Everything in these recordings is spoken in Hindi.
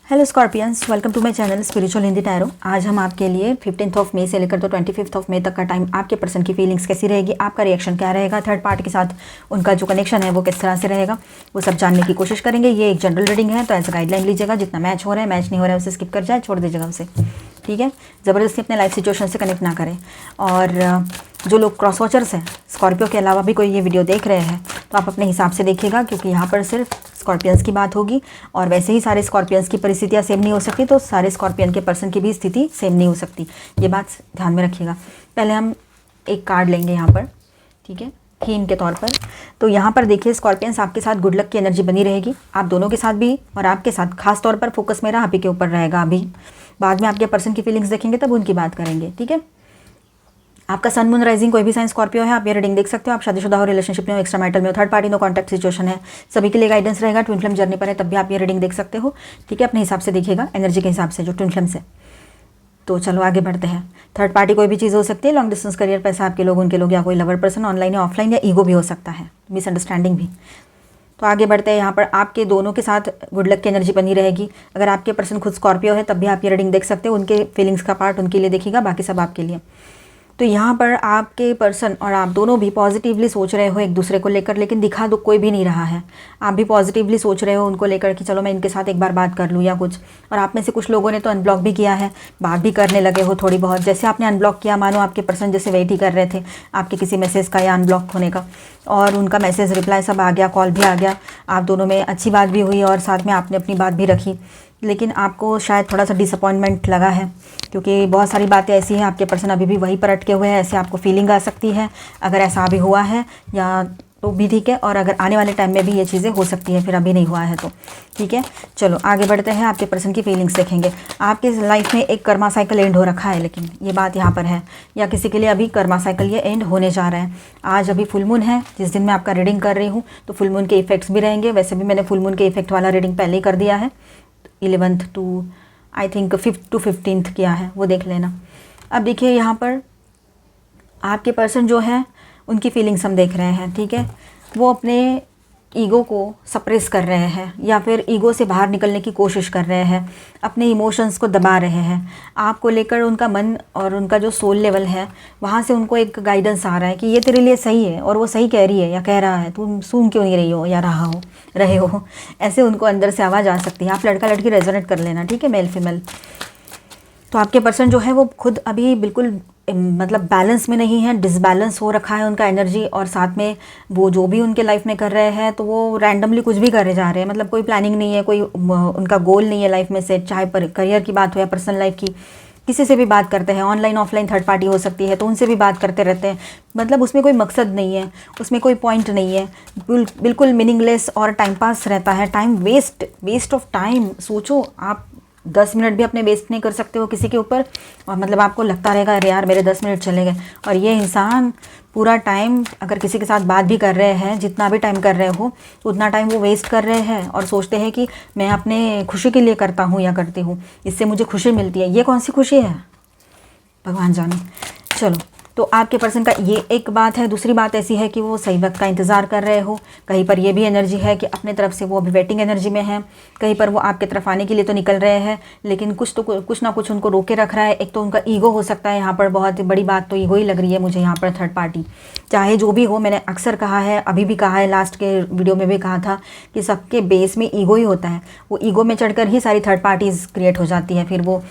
Hello scorpions, welcome to my channel spiritual Hindi tarot. आज हम आपके लिए 15 मई से लेकर तो 25 मई तक का टाइम आपके पर्सन की फीलिंग्स कैसी रहेगी, आपका रिएक्शन क्या रहेगा, थर्ड पार्टी के साथ उनका जो कनेक्शन है वो किस तरह से रहेगा, वो सब जानने की कोशिश करेंगे। ये एक जनरल रीडिंग है, तो एज गाइडलाइन लीजिएगा। जितना मैच हो रहा है, मैच नहीं हो रहा है उसे स्किप कर जाए, छोड़ दीजिएगा उसे, ठीक है। ज़बरदस्ती अपने लाइफ सिचुएशन से कनेक्ट ना करें। और जो लोग क्रॉस वॉचर्स हैं, स्कॉर्पियो के अलावा भी कोई ये वीडियो देख रहे हैं, तो आप अपने हिसाब से देखिएगा, क्योंकि यहाँ पर सिर्फ स्कॉर्पियंस की बात होगी। और वैसे ही सारे स्कॉर्पियंस की परिस्थितियाँ सेम नहीं हो सकती, तो सारे स्कॉर्पियन के पर्सन की भी स्थिति सेम नहीं हो सकती। ये बात ध्यान में रखिएगा। पहले हम एक कार्ड लेंगे यहाँ पर, ठीक है, थीम के तौर पर। तो यहाँ पर देखिए, स्कॉर्पियंस आपके साथ गुड लक की एनर्जी बनी रहेगी, आप दोनों के साथ भी और आपके साथ। खास तौर पर फोकस मेरा आप ही के ऊपर रहेगा। अभी बाद में आपके पर्सन की फीलिंग्स देखेंगे तब उनकी बात करेंगे, ठीक है। आपका सन मून राइजिंग कोई भी साइन स्कॉर्पियो है, आप ये रीडिंग देख सकते हो। आप शादीशुदा हो, रिलेशनशिप में हो, एक्स्ट्रा मैरिटल में हो, third party no contact situation है, सभी के लिए गाइडेंस रहेगा। ट्विन फ्लेम जर्नी पर है तब भी आप ये रीडिंग देख सकते हो, ठीक है। अपने हिसाब से देखिएगा, एनर्जी के हिसाब से, जो ट्विन फ्लेम से। तो चलो आगे बढ़ते हैं। थर्ड पार्टी कोई भी चीज़ हो सकती है, लॉन्ग डिस्टेंस करियर, पैसा आपके लोग, उनके लोग, या कोई लवर पर्सन ऑनलाइन या ऑफलाइन, या ईगो भी हो सकता है, मिसअंडरस्टैंडिंग भी। तो आगे बढ़ते हैं। यहाँ पर आपके दोनों के साथ गुड लक की एनर्जी बनी रहेगी। अगर आपके पर्सन खुद स्कॉर्पियो है तब भी आप ये रीडिंग देख सकते हो। उनके फीलिंग्स का पार्ट उनके लिए देखिएगा, बाकी सब आपके लिए। तो यहाँ पर आपके पर्सन और आप दोनों भी पॉजिटिवली सोच रहे हो एक दूसरे को लेकर, लेकिन दिखा तो कोई भी नहीं रहा है। आप भी पॉजिटिवली सोच रहे हो उनको लेकर कि चलो मैं इनके साथ एक बार बात कर लूँ या कुछ। और आप में से कुछ लोगों ने तो अनब्लॉक भी किया है, बात भी करने लगे हो थोड़ी बहुत। जैसे आपने अनब्लॉक किया, मानो आपके पर्सन जैसे वेट ही कर रहे थे आपके किसी मैसेज का या अनब्लॉक होने का, और उनका मैसेज रिप्लाई सब आ गया, कॉल भी आ गया, आप दोनों में अच्छी बात भी हुई और साथ में आपने अपनी बात भी रखी। लेकिन आपको शायद थोड़ा सा डिसअपॉइंटमेंट लगा है, क्योंकि बहुत सारी बातें ऐसी हैं, आपके पर्सन अभी भी वहीं पर अटके हुए हैं, ऐसे आपको फीलिंग आ सकती है। अगर ऐसा अभी हुआ है या तो भी ठीक है, और अगर आने वाले टाइम में भी ये चीज़ें हो सकती हैं, फिर अभी नहीं हुआ है तो ठीक है। चलो आगे बढ़ते हैं, आपके पर्सन की फीलिंग्स देखेंगे। आपके लाइफ में एक कर्मा साइकिल एंड हो रखा है, लेकिन ये बात यहाँ पर है, या किसी के लिए अभी कर्मा साइकिल ये एंड होने जा रहा है। आज अभी फुल मून है, जिस दिन मैं आपका रीडिंग कर रही हूँ, तो फुल मून के इफेक्ट्स भी रहेंगे। वैसे भी मैंने फुल मून के इफेक्ट वाला रीडिंग पहले ही कर दिया है, 11th to I think 5th to 15th किया है, वो देख लेना। अब देखिए यहाँ पर आपके पर्सन जो है उनकी फीलिंग्स हम देख रहे हैं, ठीक है। वो अपने ईगो को सप्रेस कर रहे हैं, या फिर ईगो से बाहर निकलने की कोशिश कर रहे हैं, अपने इमोशंस को दबा रहे हैं। आपको लेकर उनका मन और उनका जो सोल लेवल है, वहाँ से उनको एक गाइडेंस आ रहा है कि ये तेरे लिए सही है, और वो सही कह रही है या कह रहा है, तुम सुन क्यों नहीं रही हो या रहे हो। ऐसे उनको अंदर से आवाज़ आ सकती है। आप लड़का लड़की रेजोनेट कर लेना, ठीक है, मेल फीमेल। तो आपके पर्सन जो है वो खुद अभी बिल्कुल मतलब बैलेंस में नहीं है, डिसबैलेंस हो रखा है उनका एनर्जी। और साथ में वो जो भी उनके लाइफ में कर रहे हैं, तो वो रैंडमली कुछ भी करे जा रहे हैं, मतलब कोई प्लानिंग नहीं है, कोई उनका गोल नहीं है लाइफ में से। चाहे पर करियर की बात हो या पर्सनल लाइफ की, किसी से भी बात करते हैं, ऑनलाइन ऑफलाइन थर्ड पार्टी हो सकती है, तो उनसे भी बात करते रहते हैं। मतलब उसमें कोई मकसद नहीं है, उसमें कोई पॉइंट नहीं है, बिल्कुल मीनिंगलेस और टाइम पास रहता है। Time waste of time. सोचो, आप 10 मिनट भी अपने वेस्ट नहीं कर सकते हो किसी के ऊपर, और मतलब आपको लगता रहेगा अरे यार मेरे 10 मिनट चले गए। और ये इंसान पूरा टाइम अगर किसी के साथ बात भी कर रहे हैं, जितना भी टाइम कर रहे हो, उतना टाइम वो वेस्ट कर रहे हैं और सोचते हैं कि मैं अपने खुशी के लिए करता हूँ या करती हूँ, इससे मुझे खुशी मिलती है। ये कौन सी खुशी है, भगवान जाने। चलो, तो आपके पर्सन का ये एक बात है। दूसरी बात ऐसी है कि वो सही वक्त का इंतज़ार कर रहे हो। कहीं पर ये भी एनर्जी है कि अपने तरफ से वो अभी वेटिंग एनर्जी में है, कहीं पर वो आपके तरफ आने के लिए तो निकल रहे हैं, लेकिन कुछ ना कुछ उनको रोके रख रहा है। एक तो उनका ईगो हो सकता है, यहाँ पर बहुत बड़ी बात तो ईगो ही लग रही है मुझे यहाँ पर। थर्ड पार्टी चाहे जो भी हो, मैंने अक्सर कहा है, अभी भी कहा है, लास्ट के वीडियो में भी कहा था कि सबके बेस में ईगो ही होता है। वो ईगो में चढ़कर ही सारी थर्ड पार्टीज़ क्रिएट हो जाती है, फिर वो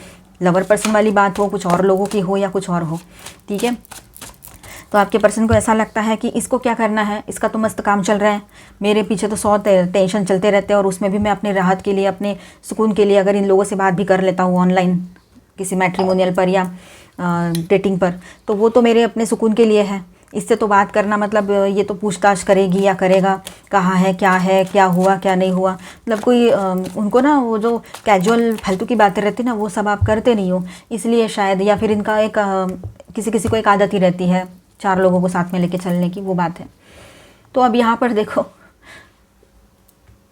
लवर पर्सन वाली बात हो, कुछ और लोगों की हो या कुछ और हो, ठीक है। तो आपके पर्सन को ऐसा लगता है कि इसको क्या करना है, इसका तो मस्त काम चल रहा है, मेरे पीछे तो 100 टेंशन चलते रहते हैं, और उसमें भी मैं अपने राहत के लिए, अपने सुकून के लिए अगर इन लोगों से बात भी कर लेता हूँ ऑनलाइन किसी मैट्रिमोनियल पर या डेटिंग पर, तो वो तो मेरे अपने सुकून के लिए है। इससे तो बात करना मतलब ये तो पूछताछ करेगी या करेगा, कहाँ है, क्या हुआ, क्या नहीं हुआ। मतलब कोई उनको ना वो जो कैजुअल फालतू की बातें रहती ना, वो सब आप करते नहीं हो, इसलिए शायद। या फिर इनका एक किसी को एक आदत ही रहती है 4 लोगों को साथ में लेके चलने की, वो बात है। तो अब यहाँ पर देखो,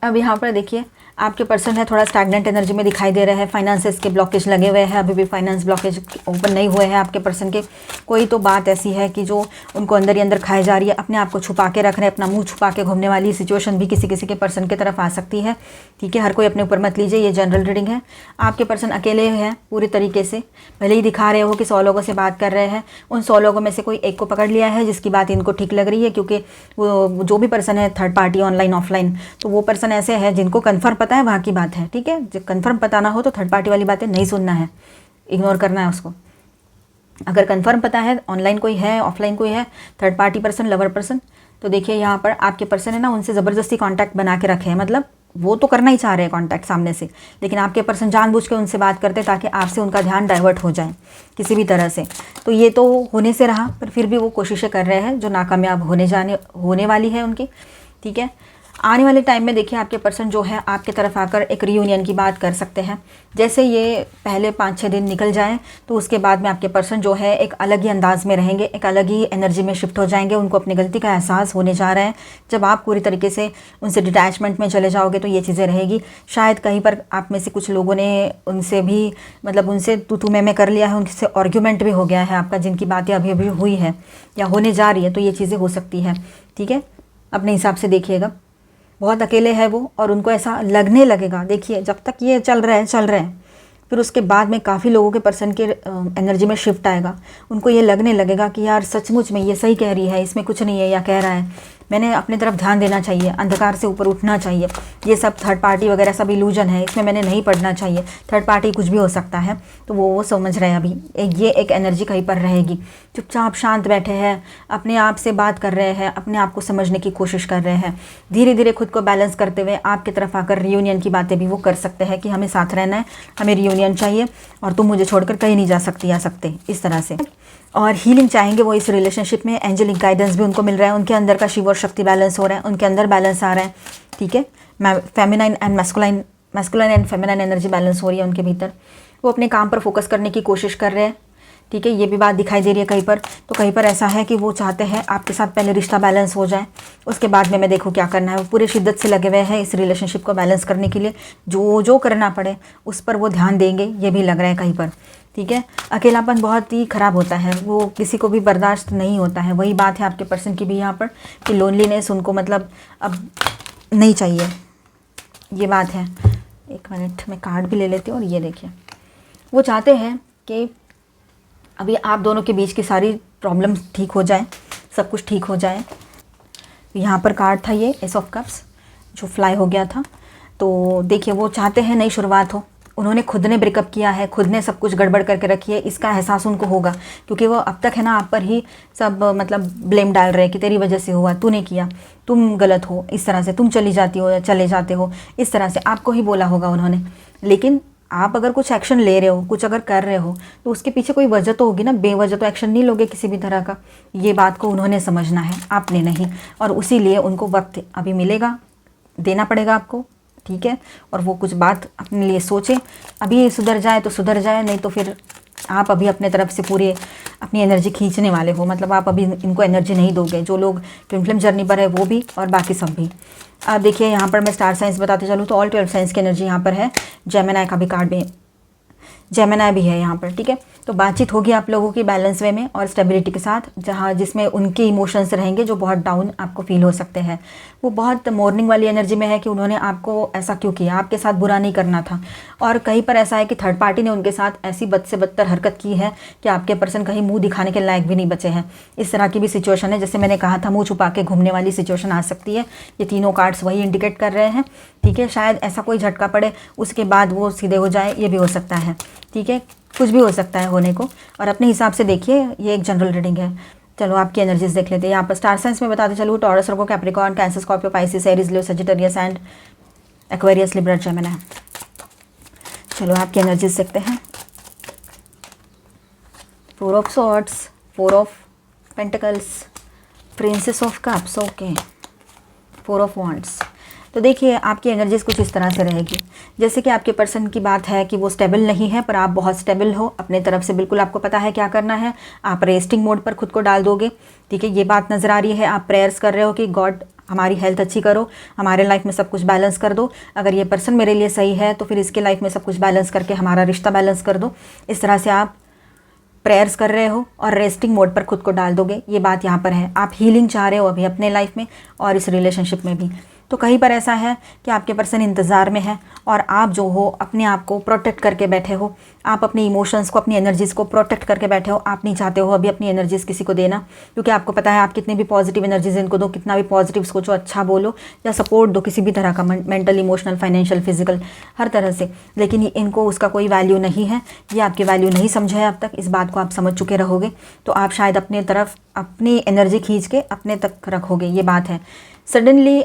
अब यहाँ पर देखिए, आपके पर्सन है थोड़ा स्टैग्नेंट एनर्जी में दिखाई दे रहे हैं, फाइनेंसेस के ब्लॉकेज लगे हुए हैं, अभी भी फाइनेंस ब्लॉकेज ओपन नहीं हुए हैं आपके पर्सन के। कोई तो बात ऐसी है कि जो उनको अंदर ही अंदर खाई जा रही है, अपने आप को छुपा के रख रहे हैं, अपना मुंह छुपा के घूमने वाली सिचुएशन भी किसी किसी के पर्सन की तरफ आ सकती है। ठीक है, हर कोई अपने ऊपर मत लीजिए, ये जनरल रीडिंग है। आपके पर्सन अकेले हैं पूरी तरीके से, भले ही दिखा रहे हो कि 100 लोगों से बात कर रहे हैं, उन 100 लोगों में से कोई एक को पकड़ लिया है जिसकी बात इनको ठीक लग रही है, क्योंकि वो जो भी पर्सन है थर्ड पार्टी ऑनलाइन ऑफलाइन, तो वो पर्सन ऐसे है जिनको कन्फर्म पता है वहाँ की बात है। ठीक है, जब कन्फर्म पता ना हो तो थर्ड पार्टी वाली बातें नहीं सुनना है, इग्नोर करना है उसको। अगर कन्फर्म पता है ऑनलाइन कोई है ऑफलाइन कोई है, third party person lover person, तो देखिए यहाँ पर आपके पर्सन है ना, उनसे ज़बरदस्ती कांटेक्ट बना के रखे हैं। मतलब वो तो करना ही चाह रहे हैं कांटेक्ट सामने से, लेकिन आपके पर्सन जानबूझ के उनसे बात करते ताकि आपसे उनका ध्यान डाइवर्ट हो जाए किसी भी तरह से। तो ये तो होने से रहा, पर फिर भी वो कोशिशें कर रहे हैं जो नाकामयाब होने वाली है उनकी। ठीक है, आने वाले टाइम में देखिए आपके पर्सन जो है आपके तरफ आकर एक रीयूनियन की बात कर सकते हैं। जैसे ये पहले 5-6 दिन निकल जाएं तो उसके बाद में आपके पर्सन जो है एक अलग ही अंदाज में रहेंगे, एक अलग ही एनर्जी में शिफ्ट हो जाएंगे। उनको अपनी गलती का एहसास होने जा रहा है। जब आप पूरी तरीके से उनसे डिटैचमेंट में चले जाओगे तो ये चीज़ें रहेगी। शायद कहीं पर आप में से कुछ लोगों ने उनसे भी मतलब उनसे तू मैं कर लिया है, उनसे आर्ग्यूमेंट भी हो गया है आपका, जिनकी बातें अभी अभी हुई है या होने जा रही है, तो ये चीज़ें हो सकती है। ठीक है, अपने हिसाब से देखिएगा। बहुत अकेले है वो और उनको ऐसा लगने लगेगा। देखिए जब तक ये चल रहा है, फिर उसके बाद में काफ़ी लोगों के पर्सन के एनर्जी में शिफ्ट आएगा। उनको ये लगने लगेगा कि यार सचमुच में ये सही कह रही है, इसमें कुछ नहीं है, या कह रहा है मैंने अपनी तरफ ध्यान देना चाहिए, अंधकार से ऊपर उठना चाहिए, ये सब थर्ड पार्टी वगैरह सब इल्यूजन है, इसमें मैंने नहीं पढ़ना चाहिए, थर्ड पार्टी कुछ भी हो सकता है। तो वो समझ रहे हैं अभी ये एक एनर्जी कहीं पर रहेगी। चुपचाप शांत बैठे हैं, अपने आप से बात कर रहे हैं, अपने आप को समझने की कोशिश कर रहे हैं। धीरे धीरे खुद को बैलेंस करते हुए आपकी तरफ आकर रियूनियन की बातें भी वो कर सकते हैं कि हमें साथ रहना है, हमें रियूनियन चाहिए और तुम मुझे छोड़कर कहीं नहीं जा सकती या सकते, इस तरह से। और हीलिंग चाहेंगे वो इस रिलेशनशिप में। एंजेलिक गाइडेंस भी उनको मिल रहा है, उनके अंदर का शिव और शक्ति बैलेंस हो रहा है, उनके अंदर बैलेंस आ रहा है। ठीक है, feminine and masculine and feminine energy balance हो रही है उनके भीतर। वो अपने काम पर फोकस करने की कोशिश कर रहे हैं। ठीक है, ये भी बात दिखाई दे रही है कहीं पर। तो कहीं पर ऐसा है कि वो चाहते हैं आपके साथ पहले रिश्ता बैलेंस हो जाए, उसके बाद में मैं देखूँ क्या करना है। वो पूरे शिद्दत से लगे हुए हैं इस रिलेशनशिप को बैलेंस करने के लिए, जो करना पड़े उस पर वो ध्यान देंगे, ये भी लग रहा है कहीं पर। ठीक है, अकेलापन बहुत ही ख़राब होता है, वो किसी को भी बर्दाश्त नहीं होता है। वही बात है आपके पर्सन की भी यहाँ पर कि लोनलीनेस उनको मतलब अब नहीं चाहिए, ये बात है। एक मिनट मैं कार्ड भी ले लेती हूँ। और ये देखिए वो चाहते हैं कि अभी आप दोनों के बीच की सारी प्रॉब्लम ठीक हो जाए, सब कुछ ठीक हो जाए। यहाँ पर कार्ड था ये एस ऑफ कप्स जो फ्लाई हो गया था। तो देखिए वो चाहते हैं नई शुरुआत हो। उन्होंने खुद ने ब्रेकअप किया है, खुद ने सब कुछ गड़बड़ करके रखी है, इसका एहसास उनको होगा, क्योंकि वो अब तक है ना आप पर ही सब मतलब ब्लेम डाल रहे हैं कि तेरी वजह से हुआ, तूने किया, तुम गलत हो, इस तरह से तुम चली जाती हो या चले जाते हो, इस तरह से आपको ही बोला होगा उन्होंने। लेकिन आप अगर कुछ एक्शन ले रहे हो, कुछ अगर कर रहे हो, तो उसके पीछे कोई वजह तो होगी ना, बेवजह तो एक्शन नहीं लोगे किसी भी तरह का। ये बात को उन्होंने समझना है, आपने नहीं। और उसी लिए उनको वक्त अभी मिलेगा, देना पड़ेगा आपको। ठीक है, और वो कुछ बात अपने लिए सोचें। अभी सुधर जाए तो सुधर जाए, नहीं तो फिर आप अभी अपने तरफ से पूरे अपनी एनर्जी खींचने वाले हो। मतलब आप अभी इनको एनर्जी नहीं दोगे, जो लोग ट्विन फ्लेम जर्नी पर है वो भी और बाकी सब भी। अब देखिए यहाँ पर मैं स्टार साइंस बताते चलूँ तो ऑल 12 साइंस की एनर्जी यहाँ पर है। जेमिनी का भी कार्ड भी, जेमिनी भी है यहाँ पर। ठीक है, तो बातचीत होगी आप लोगों की बैलेंस वे में और स्टेबिलिटी के साथ, जिसमें उनके इमोशंस रहेंगे जो बहुत डाउन आपको फील हो सकते हैं। वो बहुत मॉर्निंग वाली एनर्जी में है कि उन्होंने आपको ऐसा क्यों किया, आपके साथ बुरा नहीं करना था। और कहीं पर ऐसा है कि थर्ड पार्टी ने उनके साथ ऐसी बद से बदतर हरकत की है कि आपके पर्सन कहीं मुँह दिखाने के लायक भी नहीं बचे हैं। इस तरह की भी सिचुएशन है, जैसे मैंने कहा था मुँह छुपा के घूमने वाली सिचुएशन आ सकती है। ये तीनों कार्ड्स वही इंडिकेट कर रहे हैं। ठीक है, शायद ऐसा कोई झटका पड़े, उसके बाद वो सीधे हो जाए, ये भी हो सकता है। ठीक है, कुछ भी हो सकता है होने को। और अपने हिसाब से देखिए, ये एक जनरल रीडिंग है। चलो आपकी एनर्जीज देख लेते हैं। यहाँ पर स्टार साइंस में बताते चलो taurus, Virgo, Capricorn, cancer, Scorpio, Pisces, Aries, Leo, Sagittarius and Aquarius, Libra, Gemini. चलो आपकी एनर्जीज देखते हैं। 4 of swords, 4 of pentacles, princess of cups, okay, 4 of wands. तो देखिए आपकी एनर्जीज कुछ इस तरह से रहेगी, जैसे कि आपके पर्सन की बात है कि वो स्टेबल नहीं है, पर आप बहुत स्टेबल हो अपने तरफ से। बिल्कुल आपको पता है क्या करना है, आप रेस्टिंग मोड पर खुद को डाल दोगे। ठीक है, ये बात नज़र आ रही है। आप प्रेयर्स कर रहे हो कि गॉड हमारी हेल्थ अच्छी करो, हमारे लाइफ में सब कुछ बैलेंस कर दो। अगर ये पर्सन मेरे लिए सही है तो फिर इसके लाइफ में सब कुछ बैलेंस करके हमारा रिश्ता बैलेंस कर दो। इस तरह से आप प्रेयर्स कर रहे हो और रेस्टिंग मोड पर खुद को डाल दोगे। ये बात यहाँ पर है, आप हीलिंग चाह रहे हो अभी अपने लाइफ में और इस रिलेशनशिप में भी। तो कहीं पर ऐसा है कि आपके पर्सन इंतज़ार में है और आप जो हो अपने आप को प्रोटेक्ट करके बैठे हो, आप अपनी इमोशंस को, अपनी एनर्जीज़ को प्रोटेक्ट करके बैठे हो। आप नहीं चाहते हो अभी अपनी एनर्जीज़ किसी को देना, क्योंकि आपको पता है आप कितनी भी पॉजिटिव एनर्जीज इनको दो, कितना भी पॉजिटिव सोचो, अच्छा बोलो या सपोर्ट दो किसी भी तरह का, मेंटल, इमोशनल, फाइनेंशियल, फिजिकल, हर तरह से, लेकिन इनको उसका कोई वैल्यू नहीं है। ये आपकी वैल्यू नहीं समझा है अब तक, इस बात को आप समझ चुके रहोगे तो आप शायद अपने तरफ अपनी एनर्जी खींच के अपने तक रखोगे। ये बात है। सडनली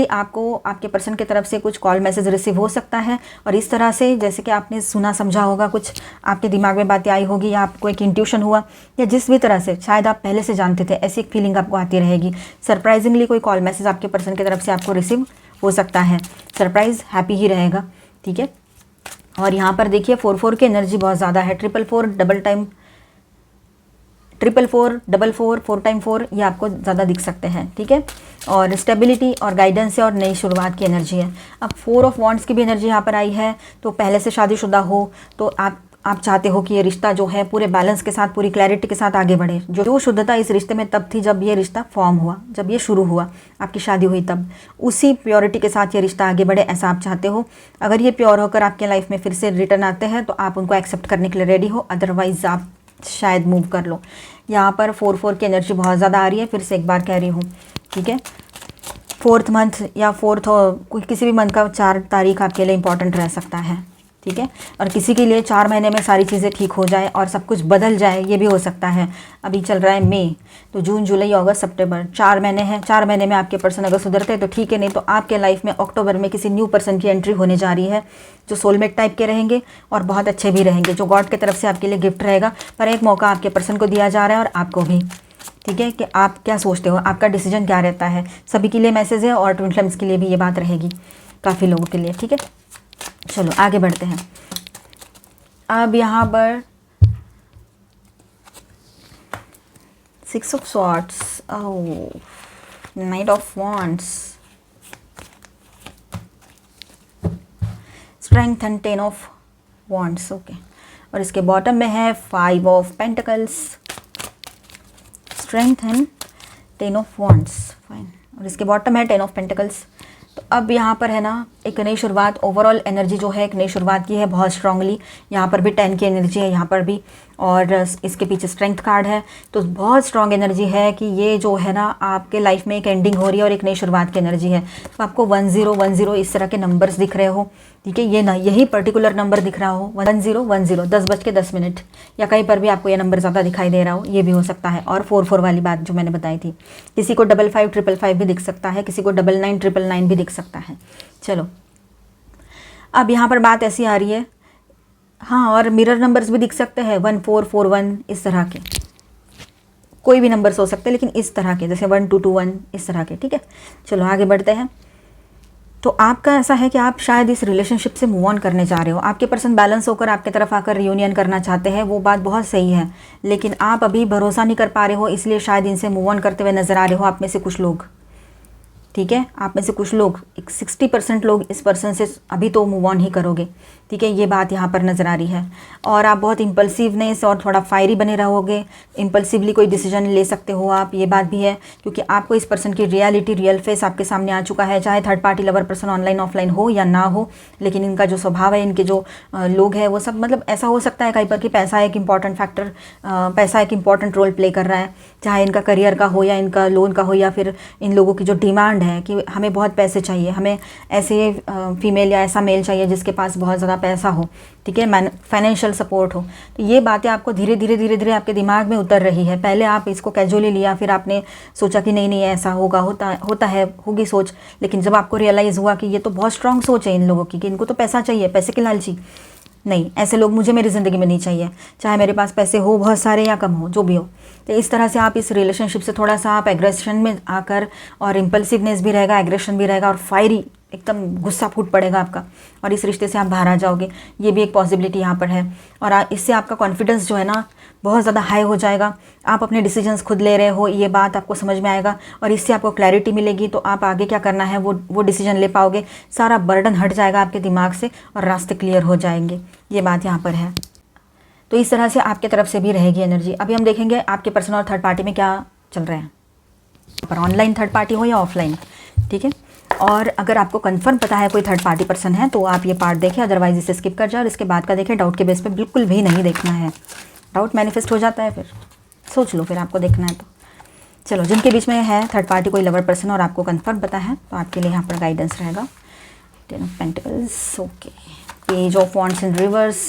आपको आपके पर्सन की तरफ से कुछ कॉल मैसेज रिसीव हो सकता है और इस तरह से जैसे कि आपने सुना समझा होगा, कुछ आपके दिमाग में बातें आई होगी या आपको एक इंट्यूशन हुआ या जिस भी तरह से शायद आप पहले से जानते थे, ऐसी एक फीलिंग आपको आती रहेगी। सरप्राइजिंगली कोई कॉल मैसेज आपके पर्सन की तरफ से आपको रिसीव हो सकता है। सरप्राइज़ हैप्पी ही रहेगा, ठीक है। और यहाँ पर देखिए 4 की एनर्जी बहुत ज़्यादा है। 4 टाइम 4 ये आपको ज़्यादा दिख सकते हैं, ठीक है। और स्टेबिलिटी और गाइडेंस है और नई शुरुआत की एनर्जी है। अब 4 ऑफ वॉन्ड्स की भी एनर्जी यहाँ पर आई है। तो पहले से शादीशुदा हो तो आप चाहते हो कि ये रिश्ता जो है पूरे बैलेंस के साथ, पूरी क्लैरिटी के साथ आगे बढ़े। जो शुद्धता इस रिश्ते में तब थी जब ये रिश्ता फॉर्म हुआ, जब ये शुरू हुआ, आपकी शादी हुई, तब उसी प्योरिटी के साथ ये रिश्ता आगे बढ़े, ऐसा आप चाहते हो। अगर ये प्योर होकर आपके लाइफ में फिर से रिटर्न आते हैं तो आप उनको एक्सेप्ट करने के लिए रेडी हो, अदरवाइज आप शायद मूव कर लो। यहाँ पर 4 की एनर्जी बहुत ज़्यादा आ रही है, फिर से एक बार कह रही हूँ, ठीक है। 4th मंथ या 4th कोई किसी भी मंथ का 4 तारीख आपके लिए इंपॉर्टेंट रह सकता है, ठीक है। और किसी के लिए 4 महीने में सारी चीज़ें ठीक हो जाए और सब कुछ बदल जाए, ये भी हो सकता है। अभी चल रहा है मई, तो जून, जुलाई, अगस्त, सितंबर, 4 महीने हैं। 4 महीने में आपके पर्सन अगर सुधरते हैं तो ठीक है, नहीं तो आपके लाइफ में अक्टूबर में किसी न्यू पर्सन की एंट्री होने जा रही है जो सोलमेट टाइप के रहेंगे और बहुत अच्छे भी रहेंगे, जो गॉड की तरफ से आपके लिए गिफ्ट रहेगा। पर एक मौका आपके पर्सन को दिया जा रहा है और आपको भी, ठीक है, कि आप क्या सोचते हो, आपका डिसीजन क्या रहता है। सभी के लिए मैसेज है और ट्विन फ्लेम्स के लिए भी ये बात रहेगी, काफ़ी लोगों के लिए, ठीक है। चलो आगे बढ़ते हैं। अब यहाँ पर 6 of swords, night of wands, strength and 10 of wands, okay. और इसके बॉटम में है 5 of pentacles, strength and 10 of wands, fine. और इसके बॉटम है 10 ऑफ पेंटिकल्स। तो अब यहाँ पर है ना एक नई शुरुआत, ओवरऑल एनर्जी जो है एक नई शुरुआत की है बहुत स्ट्रांगली। यहाँ पर भी 10 की एनर्जी है यहाँ पर भी, और इसके पीछे स्ट्रेंथ कार्ड है। तो बहुत स्ट्रांग एनर्जी है कि ये जो है ना आपके लाइफ में एक एंडिंग हो रही है और एक नई शुरुआत की एनर्जी है। तो आपको 1010 इस तरह के नंबर्स दिख रहे हो, ठीक है। ये ना यही पर्टिकुलर नंबर दिख रहा हो 1010, 10:10 या कहीं पर भी आपको ये नंबर ज़्यादा दिखाई दे रहा हो, ये भी हो सकता है। और 44 वाली बात जो मैंने बताई थी, किसी को 5555 भी दिख सकता है, किसी को 9999 भी दिख सकता है। चलो अब यहाँ पर बात ऐसी आ रही है, हाँ, और मिरर नंबर्स भी दिख सकते हैं 1441, इस तरह के कोई भी नंबर्स हो सकते हैं, लेकिन इस तरह के जैसे 1221 इस तरह के, ठीक है। चलो आगे बढ़ते हैं। तो आपका ऐसा है कि आप शायद इस रिलेशनशिप से मूव ऑन करने जा रहे हो। आपके पर्सन बैलेंस होकर आपके तरफ आकर रियूनियन करना चाहते हैं, वो बात बहुत सही है, लेकिन आप अभी भरोसा नहीं कर पा रहे हो, इसलिए शायद इनसे मूव ऑन करते हुए नज़र आ रहे हो आप में से कुछ लोग, ठीक है। आप में से कुछ लोग, एक 60% लोग इस पर्सन से अभी तो मूव ऑन ही करोगे, ठीक है। ये बात यहाँ पर नज़र आ रही है। और आप बहुत इम्पल्सिवनेस और थोड़ा फायरी बने रहोगे, इम्पल्सिवली कोई डिसीजन ले सकते हो आप, ये बात भी है, क्योंकि आपको इस पर्सन की रियलिटी, रियल फेस आपके सामने आ चुका है। चाहे third party lover person online offline हो या ना हो, लेकिन इनका जो स्वभाव है, इनके जो लोग हैं वो सब, मतलब ऐसा हो सकता है कहीं पर कि पैसा एक इम्पॉर्टेंट फैक्टर, पैसा एक इम्पॉर्टेंट रोल प्ले कर रहा है, चाहे इनका करियर का हो या इनका लोन का हो, या फिर इन लोगों की जो डिमांड है कि हमें बहुत पैसे चाहिए, हमें ऐसे फीमेल या ऐसा मेल चाहिए जिसके पास बहुत ज़्यादा पैसा हो, ठीक है, फाइनेंशियल सपोर्ट हो। तो ये बातें आपको धीरे धीरे आपके दिमाग में उतर रही है। पहले आप इसको कैजुअली लिया, फिर आपने सोचा कि नहीं ऐसा होता है, होगी सोच, लेकिन जब आपको रियलाइज़ हुआ कि ये तो बहुत स्ट्रांग सोच है इन लोगों की, कि इनको तो पैसा चाहिए, पैसे के लालची, नहीं, ऐसे लोग मुझे मेरी ज़िंदगी में नहीं चाहिए, चाहे मेरे पास पैसे हो बहुत सारे या कम हो, जो भी हो। तो इस तरह से आप इस रिलेशनशिप से थोड़ा सा आप एग्रेशन में आकर, और इम्पल्सिवनेस भी रहेगा, एग्रेशन भी रहेगा और फायरी एकदम गुस्सा फूट पड़ेगा आपका और इस रिश्ते से आप बाहर आ जाओगे, ये भी एक पॉसिबिलिटी यहाँ पर है। और इससे आपका कॉन्फिडेंस जो है ना बहुत ज़्यादा हाई हो जाएगा, आप अपने डिसीजंस खुद ले रहे हो ये बात आपको समझ में आएगा और इससे आपको क्लैरिटी मिलेगी, तो आप आगे क्या करना है वो डिसीजन ले पाओगे, सारा बर्डन हट जाएगा आपके दिमाग से और रास्ते क्लियर हो जाएंगे, ये बात यहाँ पर है। तो इस तरह से आपके तरफ से भी रहेगी एनर्जी। अभी हम देखेंगे आपके पर्सन और थर्ड पार्टी में क्या चल रहा है, पर ऑनलाइन थर्ड पार्टी हो या ऑफलाइन, ठीक है। और अगर आपको कंफर्म पता है कोई थर्ड पार्टी पर्सन है तो आप ये पार्ट देखें, अदरवाइज इसे स्किप कर जाओ और इसके बाद का देखें। डाउट के बेस पे बिल्कुल भी नहीं देखना है, डाउट मैनिफेस्ट हो जाता है, फिर सोच लो, फिर आपको देखना है तो चलो। जिनके बीच में है थर्ड पार्टी कोई लवर पर्सन और आपको कंफर्म पता है तो आपके लिए यहाँ पर गाइडेंस रहेगा। 10 of pentacles, okay, page of wands in reverse.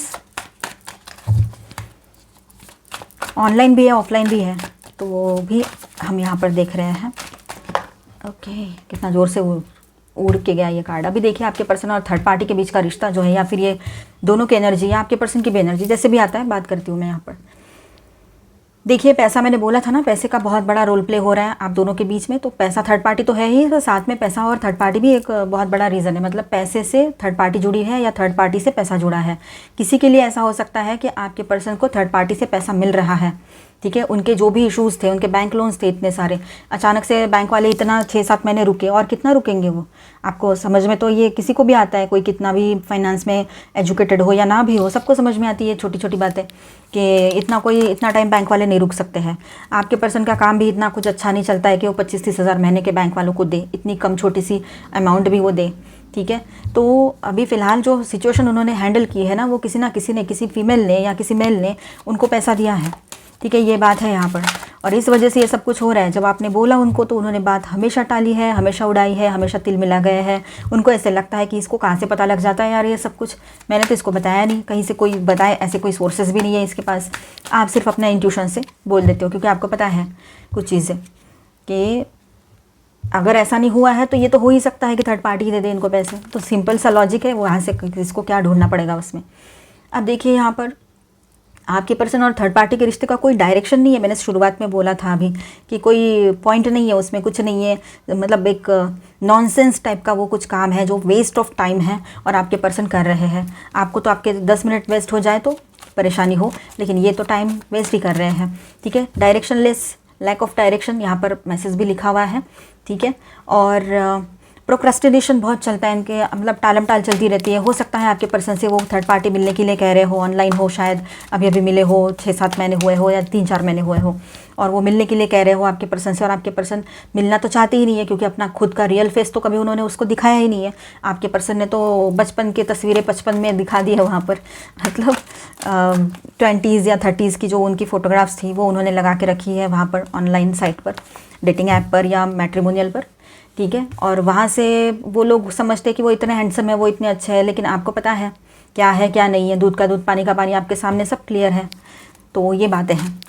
Online भी है ऑफलाइन भी है, तो वो भी हम यहाँ पर देख रहे हैं। ओके, कितना ज़ोर से उड़ के गया ये कार्ड। अभी देखिए आपके पर्सन और थर्ड पार्टी के बीच का रिश्ता जो है, या फिर ये दोनों की एनर्जी या आपके पर्सन की भी एनर्जी, जैसे भी आता है बात करती हूँ मैं यहाँ पर। देखिए पैसा, मैंने बोला था ना पैसे का बहुत बड़ा रोल प्ले हो रहा है आप दोनों के बीच में। तो पैसा थर्ड पार्टी तो है ही, तो साथ में पैसा और थर्ड पार्टी भी एक बहुत बड़ा रीज़न है। मतलब पैसे से थर्ड पार्टी जुड़ी है या थर्ड पार्टी से पैसा जुड़ा है। किसी के लिए ऐसा हो सकता है कि आपके पर्सन को थर्ड पार्टी से पैसा मिल रहा है, ठीक है। उनके जो भी इश्यूज़ थे, उनके बैंक लोन्स थे इतने सारे, अचानक से बैंक वाले इतना 6-7 महीने रुके, और कितना रुकेंगे वो, आपको समझ में तो ये किसी को भी आता है, कोई कितना भी फाइनेंस में एजुकेटेड हो या ना भी हो, सबको समझ में आती है छोटी छोटी बातें कि इतना टाइम बैंक वाले नहीं रुक सकते हैं। आपके पर्सन का काम भी इतना कुछ अच्छा नहीं चलता है कि वो 25-30 हज़ार महीने के बैंक वालों को दे, इतनी कम छोटी सी अमाउंट भी वो दे, ठीक है। तो अभी फ़िलहाल जो सिचुएशन उन्होंने हैंडल की है ना, वो किसी ना किसी ने, किसी फीमेल ने या किसी मेल ने उनको पैसा दिया है, ठीक है, ये बात है यहाँ पर। और इस वजह से ये सब कुछ हो रहा है। जब आपने बोला उनको तो उन्होंने बात हमेशा टाली है, हमेशा उड़ाई है, हमेशा तिल मिला गया है। उनको ऐसे लगता है कि इसको कहाँ से पता लग जाता है यार ये सब कुछ, मैंने तो इसको बताया नहीं, कहीं से कोई बताए, ऐसे कोई सोर्सेज भी नहीं है इसके पास। आप सिर्फ अपना इंट्यूशन से बोल देते हो क्योंकि आपको पता है कुछ चीज़ें कि अगर ऐसा नहीं हुआ है तो ये तो हो ही सकता है कि थर्ड पार्टी दे दे इनको पैसे। तो सिंपल सा लॉजिक है, वहाँ से इसको क्या ढूंढना पड़ेगा उसमें। अब देखिए यहाँ पर आपके पर्सन और थर्ड पार्टी के रिश्ते का कोई डायरेक्शन नहीं है। मैंने शुरुआत में बोला था अभी कि कोई पॉइंट नहीं है उसमें, कुछ नहीं है, मतलब एक नॉनसेंस टाइप का वो कुछ काम है जो वेस्ट ऑफ टाइम है और आपके पर्सन कर रहे हैं। आपको तो आपके 10 मिनट वेस्ट हो जाए तो परेशानी हो, लेकिन ये तो टाइम वेस्ट ही कर रहे हैं, ठीक है। डायरेक्शनलेस, लैक ऑफ डायरेक्शन, यहाँ पर मैसेज भी लिखा हुआ है, ठीक है। और प्रोक्रेस्टिनेशन बहुत चलता है इनके, मतलब टालम टाल चलती रहती है। हो सकता है आपके पर्सन से वो थर्ड पार्टी मिलने के लिए कह रहे हो, ऑनलाइन हो, शायद अभी अभी मिले हो, 6-7 महीने हुए हो या 3-4 महीने हुए हो, और वो मिलने के लिए कह रहे हो आपके पर्सन से, और आपके पर्सन मिलना तो चाहते ही नहीं है क्योंकि अपना खुद का रियल फेस तो कभी उन्होंने उसको दिखाया ही नहीं है। आपके पर्सन ने तो बचपन की तस्वीरें 55 में दिखा दी है वहाँ पर, मतलब 20s या 30s की जो उनकी फ़ोटोग्राफ्स थी वो उन्होंने लगा के रखी है वहाँ पर ऑनलाइन साइट पर, डेटिंग ऐप पर या मैट्रिमोनियल पर, ठीक है। और वहाँ से वो लोग समझते हैं कि वो इतने हैंडसम है, वो इतने अच्छे हैं, लेकिन आपको पता है क्या नहीं है, दूध का दूध पानी का पानी, आपके सामने सब क्लियर है। तो ये बातें हैं,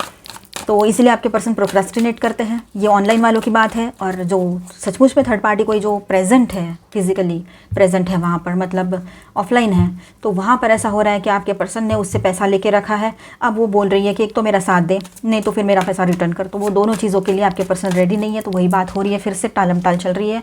तो इसलिए आपके पर्सन प्रोक्रेस्टिनेट करते हैं। ये ऑनलाइन वालों की बात है। और जो सचमुच में थर्ड पार्टी कोई जो प्रेजेंट है, फिजिकली प्रेजेंट है वहाँ पर, मतलब ऑफलाइन है, तो वहाँ पर ऐसा हो रहा है कि आपके पर्सन ने उससे पैसा लेके रखा है। अब वो बोल रही है कि एक तो मेरा साथ दे, नहीं तो फिर मेरा पैसा रिटर्न कर। तो वो दोनों चीज़ों के लिए आपके पर्सन रेडी नहीं है। तो वही बात हो रही है, फिर से टालम टाल चल रही है,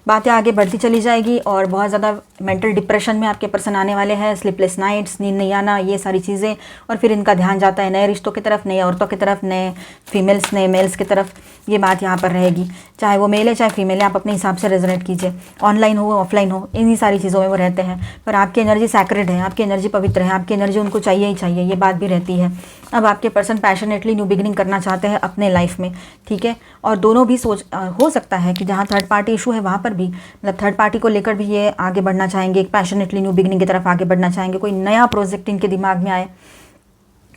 बातें आगे बढ़ती चली जाएगी और बहुत ज़्यादा मेंटल डिप्रेशन में आपके पर्सन आने वाले हैं। स्लीपलेस नाइट्स, नींद नहीं आना, ये सारी चीज़ें। और फिर इनका ध्यान जाता है नए रिश्तों की तरफ, नए औरतों की तरफ, नए फीमेल्स, नए मेल्स की तरफ। ये बात यहाँ पर रहेगी, चाहे वो मेल है चाहे फीमेल है, आप अपने हिसाब से रेजोनेट कीजिए। ऑनलाइन हो ऑफलाइन हो, इन्हीं सारी चीज़ों में वो रहते हैं। पर आपकी एनर्जी सैक्रेड है, आपकी एनर्जी पवित्र है, आपकी एनर्जी उनको चाहिए ही चाहिए, ये बात भी रहती है। अब आपके पर्सन पैशनेटली न्यू बिगिनिंग करना चाहते हैं अपने लाइफ में, ठीक है। और दोनों भी हो सकता है कि जहाँ थर्ड पार्टी इशू है वहाँ पर भी, मतलब थर्ड पार्टी को लेकर भी ये आगे बढ़ना चाहेंगे, एक पैशनेटली न्यू बिगिनिंग की तरफ आगे बढ़ना चाहेंगे। कोई नया प्रोजेक्ट इनके दिमाग में आए,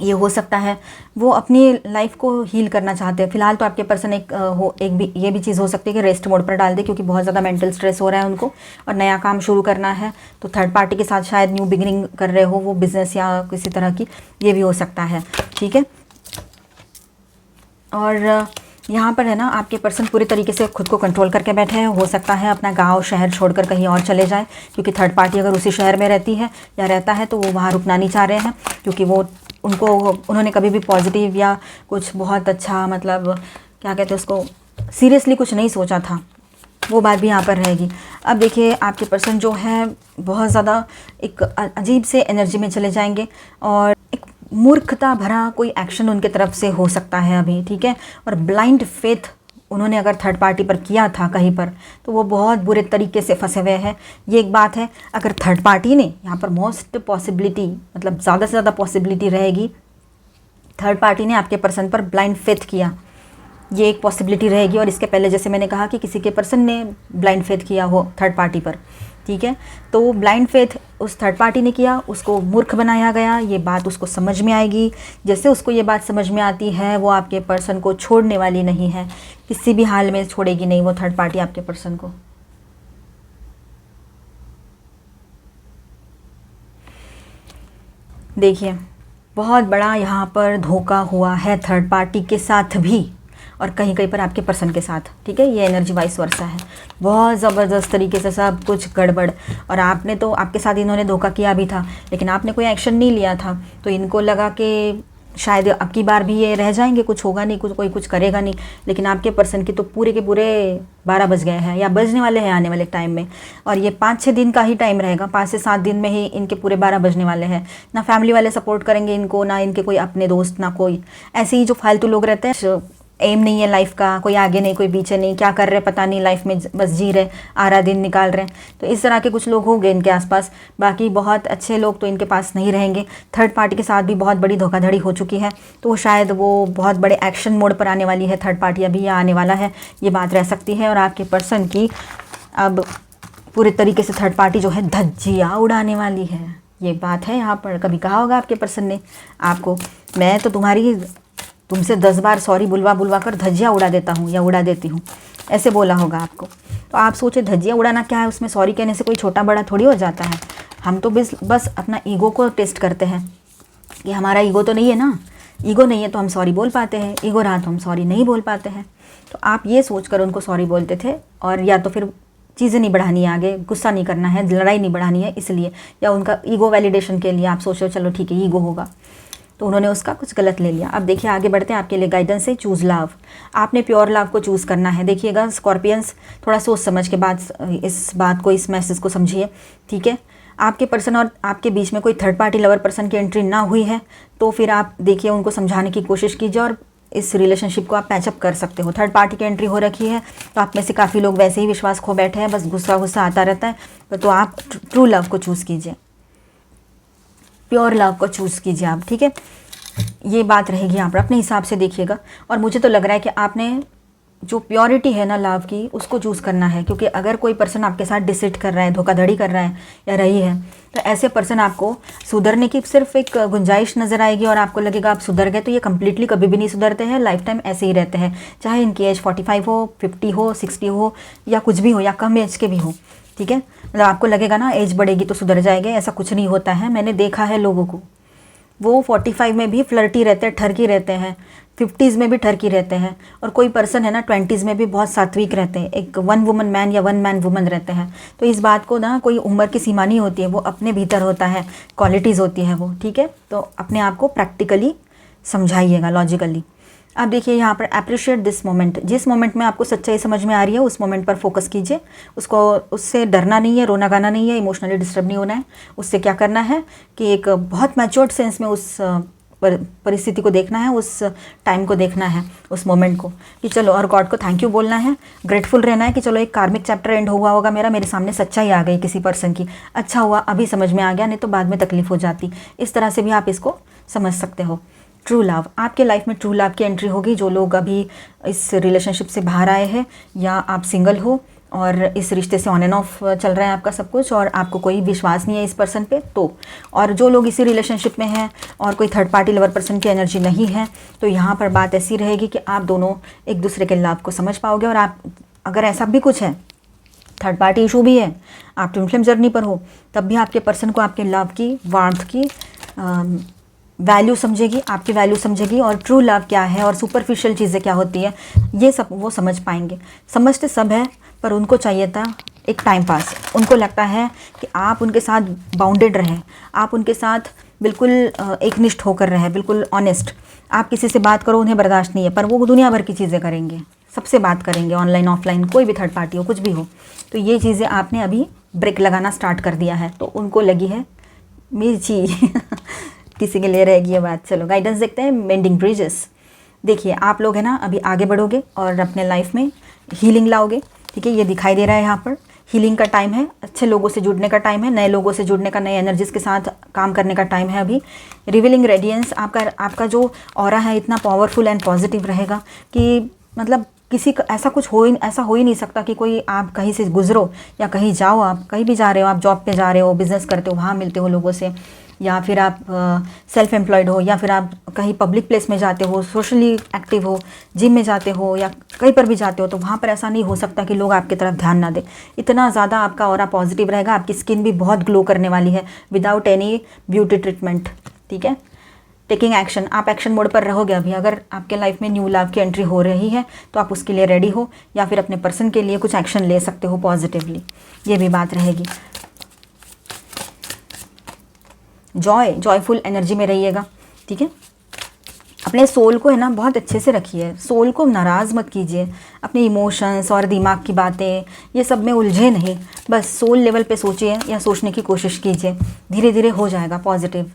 ये हो सकता है। वो अपनी लाइफ को हील करना चाहते हैं। फिलहाल तो आपके पर्सन ये भी चीज़ हो सकती है कि रेस्ट मोड पर डाल दे, क्योंकि बहुत ज़्यादा मेंटल स्ट्रेस हो रहा है उनको और नया काम शुरू करना है। तो थर्ड पार्टी के साथ शायद न्यू बिगिनिंग कर रहे हो वो, बिजनेस या किसी तरह की, ये भी हो सकता है, ठीक है। और यहाँ पर है ना, आपके पर्सन पूरी तरीके से खुद को कंट्रोल करके बैठे हैं। हो सकता है अपना गांव शहर छोड़कर कहीं और चले जाए, क्योंकि थर्ड पार्टी अगर उसी शहर में रहती है या रहता है तो वो वहाँ रुकना नहीं चाह रहे हैं, क्योंकि उन्होंने कभी भी पॉजिटिव या कुछ बहुत अच्छा, मतलब क्या कहते हैं उसको, सीरियसली कुछ नहीं सोचा था। वो बात भी यहाँ पर रहेगी। अब देखिए आपके पर्सन जो है बहुत ज़्यादा एक अजीब से एनर्जी में चले जाएंगे और एक मूर्खता भरा कोई एक्शन उनके तरफ से हो सकता है अभी, ठीक है। और ब्लाइंड फेथ उन्होंने अगर थर्ड पार्टी पर किया था कहीं पर, तो वो बहुत बुरे तरीके से फंसे हुए हैं, ये एक बात है। अगर थर्ड पार्टी ने यहाँ पर मोस्ट पॉसिबिलिटी, मतलब ज़्यादा से ज़्यादा पॉसिबिलिटी रहेगी थर्ड पार्टी ने आपके पर्सन पर ब्लाइंड फेथ किया, ये एक पॉसिबिलिटी रहेगी। और इसके पहले जैसे मैंने कहा कि किसी के पर्सन ने ब्लाइंड फेथ किया हो थर्ड पार्टी पर, ठीक है। तो वो ब्लाइंड फेथ उस थर्ड पार्टी ने किया, उसको मूर्ख बनाया गया, ये बात उसको समझ में आएगी। जैसे उसको ये बात समझ में आती है, वो आपके पर्सन को छोड़ने वाली नहीं है, किसी भी हाल में छोड़ेगी नहीं वो थर्ड पार्टी आपके पर्सन को। देखिए बहुत बड़ा यहाँ पर धोखा हुआ है थर्ड पार्टी के साथ भी, और कहीं कहीं पर आपके पर्सन के साथ, ठीक है। ये एनर्जी वाइस वर्सा है, बहुत ज़बरदस्त तरीके से सब कुछ गड़बड़। और आपने तो, आपके साथ इन्होंने धोखा किया भी था, लेकिन आपने कोई एक्शन नहीं लिया था, तो इनको लगा कि शायद अब की बार भी ये रह जाएंगे, कुछ होगा नहीं, कोई कुछ करेगा नहीं। लेकिन आपके पर्सन की तो पूरे के पूरे 12 बज गए हैं या बजने वाले हैं आने वाले टाइम में। और ये 5-6 दिन का ही टाइम रहेगा, 5 से 7 दिन में ही इनके पूरे 12 बजने वाले हैं। ना फैमिली वाले सपोर्ट करेंगे इनको, ना इनके कोई अपने दोस्त, ना कोई। ऐसे ही जो फालतू लोग रहते हैं, एम नहीं है लाइफ का, कोई आगे नहीं कोई पीछे नहीं, क्या कर रहे पता नहीं, लाइफ में बस जी रहे, आरा दिन निकाल रहे हैं। तो इस तरह के कुछ लोग होंगे इनके आसपास, बाकी बहुत अच्छे लोग तो इनके पास नहीं रहेंगे। थर्ड पार्टी के साथ भी बहुत बड़ी धोखाधड़ी हो चुकी है, तो शायद वो बहुत बड़े एक्शन मोड पर आने वाली है थर्ड पार्टी, अभी या आने वाला है, ये बात रह सकती है। और आपके पर्सन की अब पूरे तरीके से थर्ड पार्टी जो है धज्जियाँ उड़ाने वाली है, ये बात है। यहाँ पर कभी कहा होगा आपके पर्सन ने आपको, मैं तो तुमसे 10 बार सॉरी बुलवा कर धज्जियाँ उड़ा देता हूँ या उड़ा देती हूँ, ऐसे बोला होगा आपको। तो आप सोचे धज्जियाँ उड़ाना क्या है, उसमें सॉरी कहने से कोई छोटा बड़ा थोड़ी हो जाता है। हम तो बस अपना ईगो को टेस्ट करते हैं कि हमारा ईगो तो नहीं है ना, ईगो नहीं है तो हम सॉरी बोल पाते हैं, ईगो रहा तो हम सॉरी नहीं बोल पाते हैं। तो आप ये सोच कर उनको सॉरी बोलते थे, और या तो फिर चीज़ें नहीं बढ़ानी है, आगे गुस्सा नहीं करना है, लड़ाई नहीं बढ़ानी है इसलिए, या उनका ईगो वैलिडेशन के लिए आप सोचो चलो ठीक है ईगो होगा, तो उन्होंने उसका कुछ गलत ले लिया। अब देखिए आगे बढ़ते हैं, आपके लिए गाइडेंस है चूज़ लव। आपने प्योर लव को चूज़ करना है। देखिएगा स्कॉर्पियंस, थोड़ा सोच समझ के बाद इस बात को, इस मैसेज को समझिए, ठीक है। आपके पर्सन और आपके बीच में कोई थर्ड पार्टी लवर पर्सन की एंट्री ना हुई है, तो फिर आप देखिए उनको समझाने की कोशिश कीजिए और इस रिलेशनशिप को आप पैचअप कर सकते हो। थर्ड पार्टी की एंट्री हो रखी है, तो आप में से काफ़ी लोग वैसे ही विश्वास खो बैठे हैं, बस गुस्सा आता रहता है। तो आप ट्रू लव को चूज़ कीजिए, प्योर लव को चूज़ कीजिए आप, ठीक है। ये बात रहेगी यहाँ पर, अपने हिसाब से देखिएगा। और मुझे तो लग रहा है कि आपने जो प्योरिटी है ना लव की, उसको चूज़ करना है, क्योंकि अगर कोई पर्सन आपके साथ डिसिट कर रहा है, धोखाधड़ी कर रहा है या रही है, तो ऐसे पर्सन आपको सुधरने की सिर्फ एक गुंजाइश नज़र आएगी और आपको लगेगा आप सुधर गए। तो ये कम्प्लीटली कभी भी नहीं सुधरते हैं, लाइफ टाइम ऐसे ही रहते हैं, चाहे इनकी एज 45 हो, 50 हो, 60 हो, या कुछ भी हो, या कम एज के भी हो, ठीक है। मतलब आपको लगेगा ना एज बढ़ेगी तो सुधर जाएंगे, ऐसा कुछ नहीं होता है। मैंने देखा है लोगों को, वो 45 में भी फ्लर्टी रहते हैं, ठरकी रहते हैं, 50s में भी ठरकी रहते हैं, और कोई पर्सन है ना 20s में भी बहुत सात्विक रहते हैं, एक वन वुमन मैन या वन मैन वुमन रहते हैं। तो इस बात को ना कोई उम्र की सीमा नहीं होती है, वो अपने भीतर होता है, क्वालिटीज़ होती है वो, ठीक है। तो अपने आप को प्रैक्टिकली समझाइएगा, लॉजिकली। अब देखिए यहाँ पर अप्रिशिएट दिस मोमेंट, जिस मोमेंट में आपको सच्चाई समझ में आ रही है उस मोमेंट पर फोकस कीजिए। उससे डरना नहीं है, रोना गाना नहीं है, इमोशनली डिस्टर्ब नहीं होना है। उससे क्या करना है कि एक बहुत मैच्योर्ड सेंस में उस परिस्थिति को देखना है, उस टाइम को देखना है, उस मोमेंट को, कि चलो, और गॉड को थैंक यू बोलना है, ग्रेटफुल रहना है कि चलो एक कार्मिक चैप्टर एंड हुआ होगा मेरे सामने सच्चाई आ गई किसी पर्सन की, अच्छा हुआ अभी समझ में आ गया, नहीं तो बाद में तकलीफ हो जाती। इस तरह से भी आप इसको समझ सकते हो। ट्रू लव, आपके लाइफ में ट्रू लव की एंट्री होगी। जो लोग अभी इस रिलेशनशिप से बाहर आए हैं, या आप सिंगल हो और इस रिश्ते से ऑन एंड ऑफ चल रहा है आपका सब कुछ, और आपको कोई विश्वास नहीं है इस पर्सन पे, तो, और जो लोग इसी रिलेशनशिप में हैं और कोई थर्ड पार्टी लवर पर्सन की एनर्जी नहीं है, तो यहाँ पर बात ऐसी रहेगी कि आप दोनों एक दूसरे के लव को समझ पाओगे। और आप, अगर ऐसा भी कुछ है, थर्ड पार्टी इशू भी है, आप ट्विन फ्लेम जर्नी पर हो, तब भी आपके पर्सन को आपके लव की, वार्मथ की वैल्यू समझेगी, आपकी वैल्यू समझेगी, और ट्रू लव क्या है और सुपरफिशियल चीज़ें क्या होती है, ये सब वो समझ पाएंगे। समझते सब है, पर उनको चाहिए था एक टाइम पास। उनको लगता है कि आप उनके साथ बाउंडेड रहें, आप उनके साथ बिल्कुल एकनिष्ठ होकर रहें, बिल्कुल ऑनेस्ट। आप किसी से बात करो उन्हें बर्दाश्त नहीं है, पर वो दुनिया भर की चीज़ें करेंगे, सबसे बात करेंगे, ऑनलाइन ऑफलाइन, कोई भी थर्ड पार्टी हो, कुछ भी हो। तो ये चीज़ें आपने अभी ब्रेक लगाना स्टार्ट कर दिया है, तो उनको लगी है मिर्ची किसी के लिए रहेगी ये बात। चलो गाइडेंस देखते हैं। मेंडिंग ब्रिजेस, देखिए आप लोग है ना अभी आगे बढ़ोगे और अपने लाइफ में हीलिंग लाओगे, ठीक है। ये दिखाई दे रहा है यहाँ पर हीलिंग का टाइम है, अच्छे लोगों से जुड़ने का टाइम है, नए लोगों से जुड़ने का, नए एनर्जीज के साथ काम करने का टाइम है अभी। रिवीलिंग रेडियंस, आपका जो ऑरा है इतना पावरफुल एंड पॉजिटिव रहेगा कि मतलब किसी का ऐसा हो ही नहीं सकता कि कोई आप कहीं से गुजरो या कहीं जाओ, आप कहीं भी जा रहे हो, आप जॉब पे जा रहे हो, बिजनेस करते हो, वहाँ मिलते हो लोगों से, या फिर आप सेल्फ एम्प्लॉयड हो, या फिर आप कहीं पब्लिक प्लेस में जाते हो, सोशली एक्टिव हो, जिम में जाते हो या कहीं पर भी जाते हो, तो वहाँ पर ऐसा नहीं हो सकता कि लोग आपकी तरफ ध्यान ना दें। इतना ज़्यादा आपका ऑरा पॉजिटिव रहेगा, आपकी स्किन भी बहुत ग्लो करने वाली है विदाउट एनी ब्यूटी ट्रीटमेंट, ठीक है। टेकिंग एक्शन, आप एक्शन मोड पर रहोगे अभी। अगर आपके लाइफ में न्यू लव की एंट्री हो रही है तो आप उसके लिए रेडी हो, या फिर अपने पर्सन के लिए कुछ एक्शन ले सकते हो पॉजिटिवली, ये भी बात रहेगी। जॉयफुल एनर्जी में रहिएगा, ठीक है। अपने सोल को है ना बहुत अच्छे से रखिए, सोल को नाराज़ मत कीजिए, अपने इमोशंस और दिमाग की बातें ये सब में उलझे नहीं, बस सोल लेवल पे सोचिए या सोचने की कोशिश कीजिए, धीरे धीरे हो जाएगा पॉजिटिव।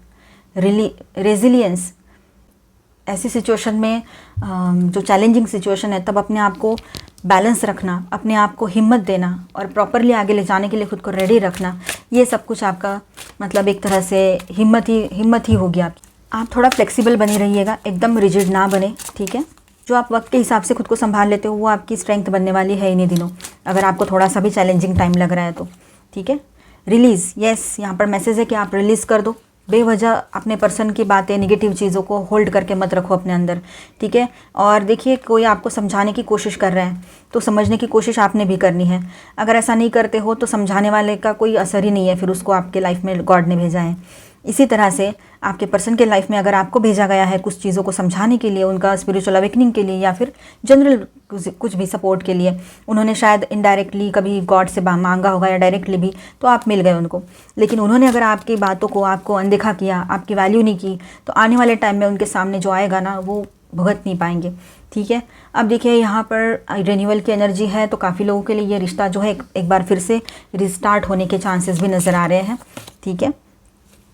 रेजिलियंस, ऐसी सिचुएशन में जो चैलेंजिंग सिचुएशन है तब अपने आप को बैलेंस रखना, अपने आप को हिम्मत देना और प्रॉपरली आगे ले जाने के लिए खुद को रेडी रखना, ये सब कुछ आपका मतलब एक तरह से हिम्मत ही होगी आपकी। आप थोड़ा फ्लेक्सिबल बनी रहिएगा, एकदम रिजिड ना बने, ठीक है। जो आप वक्त के हिसाब से खुद को संभाल लेते हो वो आपकी स्ट्रेंथ बनने वाली है इन्हीं दिनों, अगर आपको थोड़ा सा भी चैलेंजिंग टाइम लग रहा है तो, ठीक है। रिलीज़, यस, यहाँ पर मैसेज है कि आप रिलीज़ कर दो, बेवजह अपने पर्सन की बातें, नेगेटिव चीज़ों को होल्ड करके मत रखो अपने अंदर, ठीक है। और देखिए कोई आपको समझाने की कोशिश कर रहा है तो समझने की कोशिश आपने भी करनी है। अगर ऐसा नहीं करते हो तो समझाने वाले का कोई असर ही नहीं है, फिर उसको आपके लाइफ में गॉड ने भेजा है। इसी तरह से आपके पर्सन के लाइफ में अगर आपको भेजा गया है कुछ चीज़ों को समझाने के लिए, उनका स्पिरिचुअल अवेकनिंग के लिए, या फिर जनरल कुछ भी सपोर्ट के लिए, उन्होंने शायद इनडायरेक्टली कभी गॉड से मांगा होगा या डायरेक्टली भी, तो आप मिल गए उनको। लेकिन उन्होंने अगर आपकी बातों को आपको अनदेखा किया, आपकी वैल्यू नहीं की, तो आने वाले टाइम में उनके सामने जो आएगा ना वो भुगत नहीं पाएंगे, ठीक है। अब देखिए यहाँ पर रिन्यूअल की एनर्जी है, तो काफ़ी लोगों के लिए ये रिश्ता जो है एक बार फिर से रिस्टार्ट होने के चांसेस भी नज़र आ रहे हैं, ठीक है।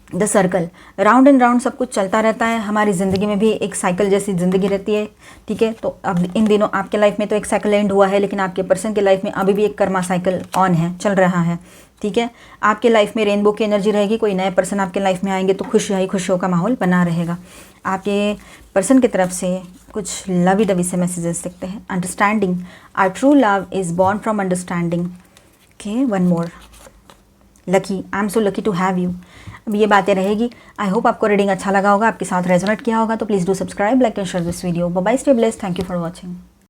The circle, round and round सब कुछ चलता रहता है, हमारी ज़िंदगी में भी एक साइकिल जैसी ज़िंदगी रहती है, ठीक है। तो अब इन दिनों आपके लाइफ में तो एक साइकिल एंड हुआ है, लेकिन आपके पर्सन के लाइफ में अभी भी एक कर्मा साइकिल ऑन है, चल रहा है, ठीक है। आपके लाइफ में रेनबो की एनर्जी रहेगी, कोई नए पर्सन आपके लाइफ में आएंगे तो खुशियों का माहौल बना रहेगा। आपके पर्सन की तरफ से कुछ लवी डवी से मैसेजेस देखते हैं। Understanding, our true love is born from understanding, okay. One more, lucky, I am so lucky to have you. अब ये बातें रहेगी। आई होप आपको रीडिंग अच्छा लगा होगा, आपके साथ रेजोनेट किया होगा, तो please do subscribe, like and share this video. Bye bye, stay blessed, thank you for watching.